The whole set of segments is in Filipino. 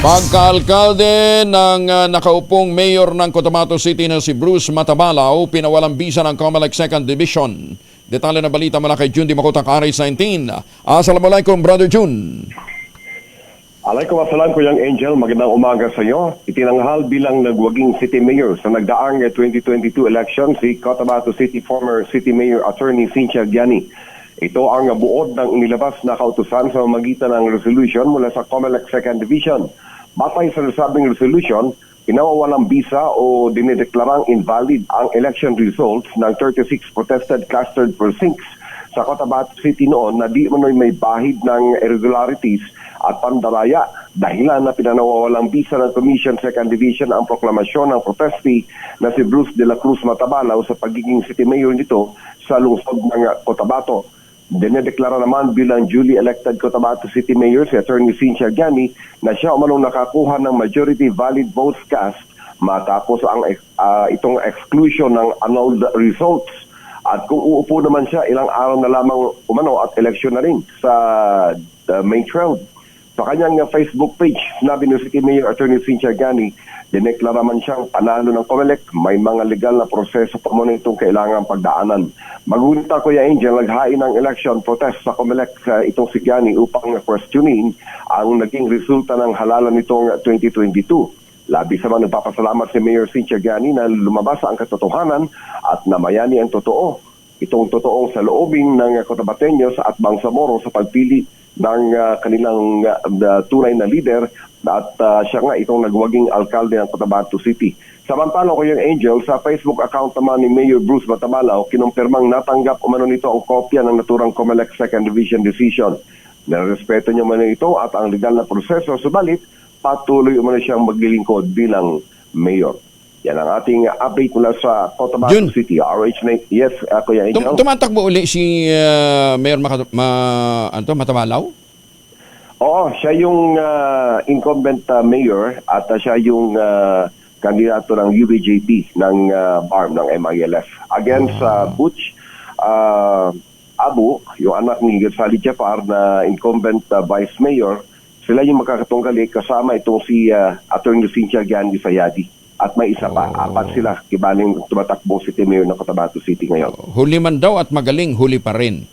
Pagkaalkalde ng nakaupong mayor ng Cotabato City na si Bruce Matabalao, pinawalang bisa ng COMELEC 2nd Division. Detalye ng balita mula kay Jun Di Makutang RS19. Assalamualaikum, Brother Jun. Alaikum assalam, Kuyang Angel. Magandang umaga sa iyo. Itinanghal bilang nagwaging City Mayor sa nagdaang 2022 election si Cotabato City former City Mayor Attorney Cynthia Giani. Ito ang buod ng inilabas na kautusan sa magitan ng resolution mula sa COMELEC 2nd Division. Batay sa nasabing resolution, pinawawalang bisa o dinideklarang invalid ang election results ng 36 protested clustered precincts sa Cotabato City noon na di manoy may bahid ng irregularities at pandalaya, dahilan na pinanawawalang bisa ng Commission 2nd Division ang proklamasyon ng protesti na si Bruce de la Cruz Matabalao sa pagiging City Mayor nito sa lungsod ng Cotabato. Dinedeklara naman bilang duly elected Cotabato City Mayor si Attorney Cynthia Giani na siya umanong nakakuha ng majority valid votes cast matapos ang itong exclusion ng annulled results. At kung uupo naman siya, ilang araw na lamang umano at eleksyon na rin sa May 12. Sa kanyang Facebook page, sinabi ni City Mayor Attorney Cynthia Giani, dineklara man siyang panalo ng COMELEC, may mga legal na proseso pa muna itong kailangang pagdaanan. Magunita, Kuya Angel, naghain ng election protest sa COMELEC itong si Giani upang questionin ang naging resulta ng halalan nitong 2022. Labis naman nagpapasalamat si Mayor Cynthia Giani na lumabas ang katotohanan at namayani ang totoo. Itong totoong sa loobing ng Cotabateños at Bangsamoro sa pagpili ng kanilang tunay na leader at siya nga itong nagwaging alkalde ng Cotabato City. Samantala ko yung Angel, sa Facebook account naman ni Mayor Bruce Matabalao, kinumpirmang natanggap umano nito ang kopya ng naturang COMELEC 2nd Division decision. Narespeto niya man ito at ang legal na proseso, subalit patuloy umano siyang maglilingkod bilang mayor. Yan ang ating update mula sa Cotabato Jun. City. RH9, yes, Kuya Angel. Tumatakbo uli si Mayor Matabalao? Oo, siya yung incumbent mayor at siya yung kandidato ng UBJP ng BARM ng MILF. Against Butch Abu, yung anak ni Gonzalo Jafar na incumbent vice mayor, sila yung makakatunggali kasama itong si Attorney Cynthia Giani Sayadi. At may isa pa, apat sila, kibaling tumatakbong City Mayor ng Cotabato City ngayon. Huli man daw at magaling, huli pa rin.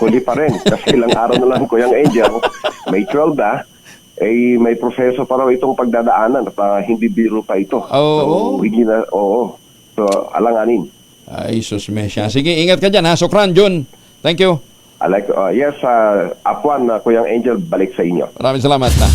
Huli pa rin, kasi ilang araw na lang, Kuyang Angel, May 12 may proseso pa raw itong pagdadaanan at hindi biro pa ito. Oo. So, hindi na, So, alanganin. Ay, susmesya. Sige, ingat ka dyan ha. Sukran, Jun. Thank you. Yes, Apuan, Kuyang Angel, balik sa inyo. Maraming salamat na.